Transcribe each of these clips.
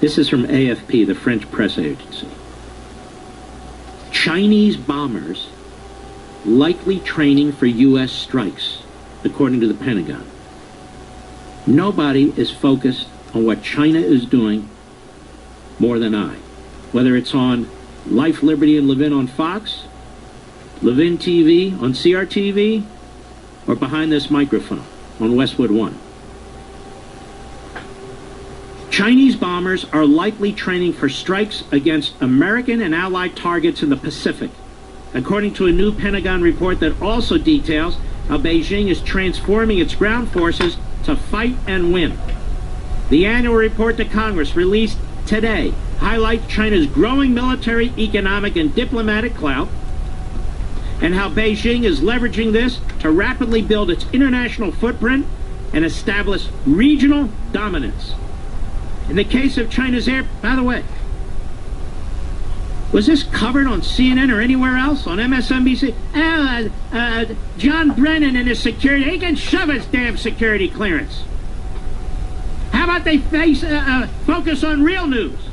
This is from AFP, the French press agency. Chinese bombers likely training for U.S. strikes, according to the Pentagon. Nobody is focused on what China is doing more than I. Whether it's on Life, Liberty, and Levin on Fox, Levin TV on CRTV, or behind this microphone on Westwood One. Chinese bombers are likely training for strikes against American and Allied targets in the Pacific, according to a new Pentagon report that also details how Beijing is transforming its ground forces to fight and win. The annual report to Congress released today highlights China's growing military, economic, and diplomatic clout, and how Beijing is leveraging this to rapidly build its international footprint and establish regional dominance. In the case of China's air, by the way, was this covered on CNN or anywhere else, on MSNBC? John Brennan and his security, he can shove his damn security clearance. How about they focus on real news?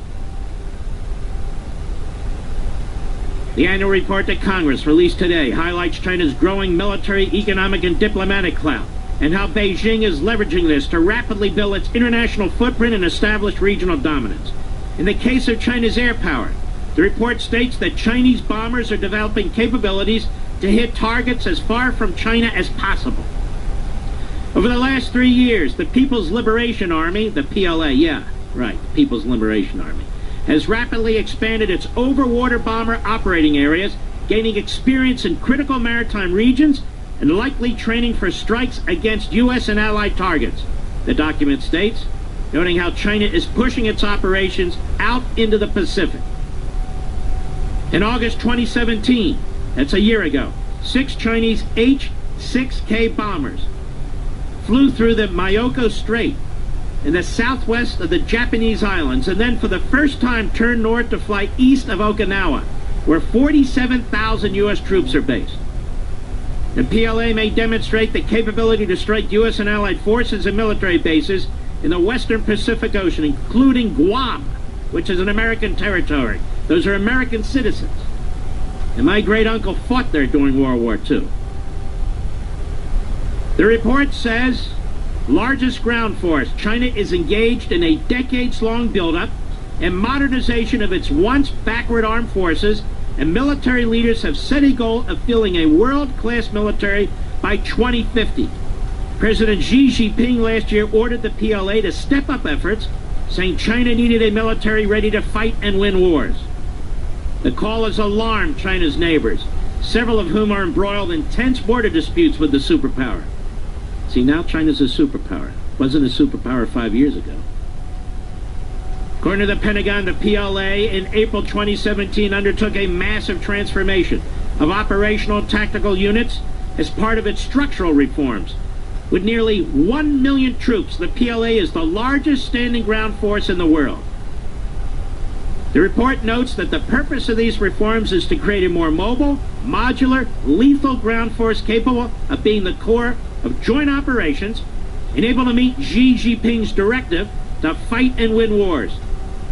The annual report to Congress released today highlights China's growing military, economic, and diplomatic clout, and how Beijing is leveraging this to rapidly build its international footprint and establish regional dominance. In the case of China's air power, the report states that Chinese bombers are developing capabilities to hit targets as far from China as possible. Over the last 3 years, the People's Liberation Army, the PLA, yeah, right, People's Liberation Army, has rapidly expanded its overwater bomber operating areas, gaining experience in critical maritime regions and likely training for strikes against U.S. and Allied targets, the document states, noting how China is pushing its operations out into the Pacific. In August 2017, that's a year ago, 6 Chinese H-6K bombers flew through the Myoko Strait in the southwest of the Japanese islands, and then for the first time turned north to fly east of Okinawa, where 47,000 U.S. troops are based. The PLA may demonstrate the capability to strike U.S. and Allied forces and military bases in the western Pacific Ocean, including Guam, which is an American territory. Those are American citizens. And my great-uncle fought there during World War II. The report says, largest ground force, China is engaged in a decades-long buildup and modernization of its once backward armed forces, and military leaders have set a goal of fielding a world-class military by 2050. President Xi Jinping last year ordered the PLA to step up efforts, saying China needed a military ready to fight and win wars. The call has alarmed China's neighbors, several of whom are embroiled in tense border disputes with the superpower. See, now China's a superpower. Wasn't a superpower 5 years ago. According to the Pentagon, the PLA in April 2017 undertook a massive transformation of operational and tactical units as part of its structural reforms. With nearly 1 million troops, the PLA is the largest standing ground force in the world. The report notes that the purpose of these reforms is to create a more mobile, modular, lethal ground force capable of being the core of joint operations and able to meet Xi Jinping's directive to fight and win wars.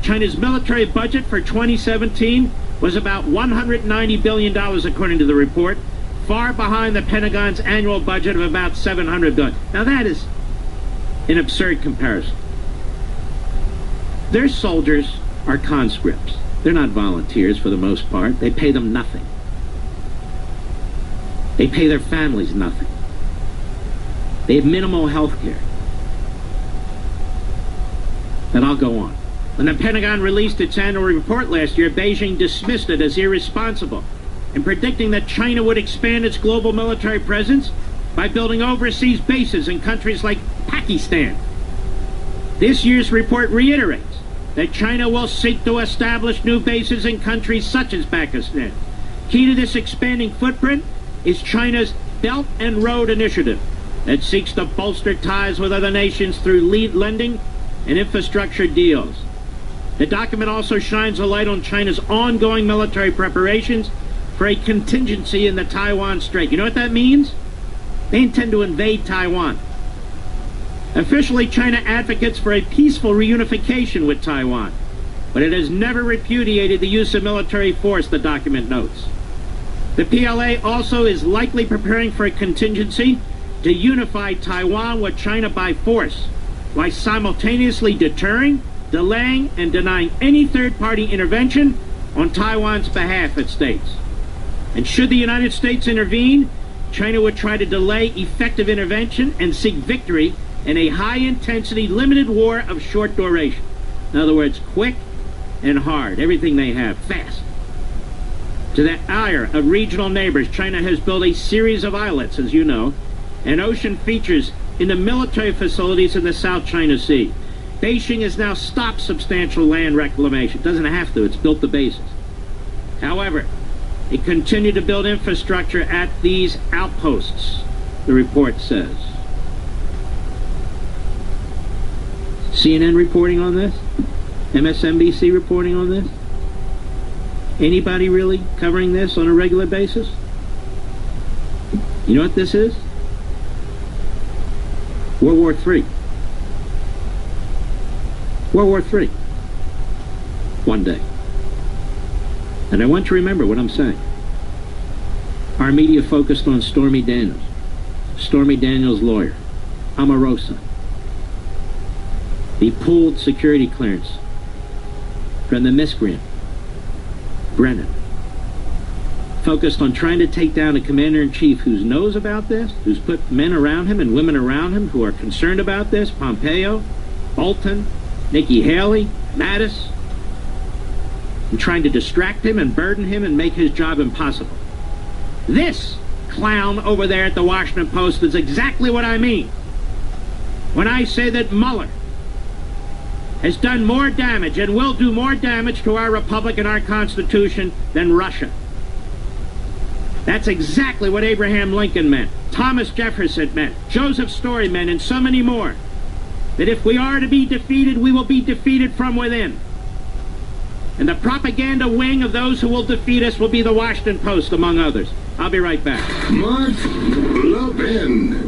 China's military budget for 2017 was about $190 billion, according to the report, far behind the Pentagon's annual budget of about $700 billion. Now that is an absurd comparison. Their soldiers are conscripts. They're not volunteers for the most part. They pay them nothing. They pay their families nothing. They have minimal health care. And I'll go on. When the Pentagon released its annual report last year, Beijing dismissed it as irresponsible in predicting that China would expand its global military presence by building overseas bases in countries like Pakistan. This year's report reiterates that China will seek to establish new bases in countries such as Pakistan. Key to this expanding footprint is China's Belt and Road Initiative that seeks to bolster ties with other nations through lead lending and infrastructure deals. The document also shines a light on China's ongoing military preparations for a contingency in the Taiwan Strait. You know what that means? They intend to invade Taiwan. Officially, China advocates for a peaceful reunification with Taiwan, but it has never repudiated the use of military force, the document notes. The PLA also is likely preparing for a contingency to unify Taiwan with China by force, while simultaneously deterring, delaying, and denying any third-party intervention on Taiwan's behalf, it states. And should the United States intervene, China would try to delay effective intervention and seek victory in a high-intensity, limited war of short duration. In other words, quick and hard. Everything they have, fast. To the ire of regional neighbors, China has built a series of islets, as you know, and ocean features in the military facilities in the South China Sea. Beijing has now stopped substantial land reclamation. It doesn't have to. It's built the bases. However, it continued to build infrastructure at these outposts, the report says. CNN reporting on this? MSNBC reporting on this? Anybody really covering this on a regular basis? You know what this is? World War III. World War III. One day. And I want you to remember what I'm saying. Our media focused on Stormy Daniels. Stormy Daniels' lawyer, Omarosa. He pulled security clearance from the miscreant, Brennan. Focused on trying to take down a commander-in-chief who knows about this, who's put men around him and women around him who are concerned about this, Pompeo, Bolton, Nikki Haley, Mattis, and trying to distract him and burden him and make his job impossible. This clown over there at the Washington Post is exactly what I mean when I say that Mueller has done more damage and will do more damage to our republic and our Constitution than Russia. That's exactly what Abraham Lincoln meant, Thomas Jefferson meant, Joseph Story meant, and so many more. That if we are to be defeated, we will be defeated from within. And the propaganda wing of those who will defeat us will be the Washington Post, among others. I'll be right back. Mark Levin.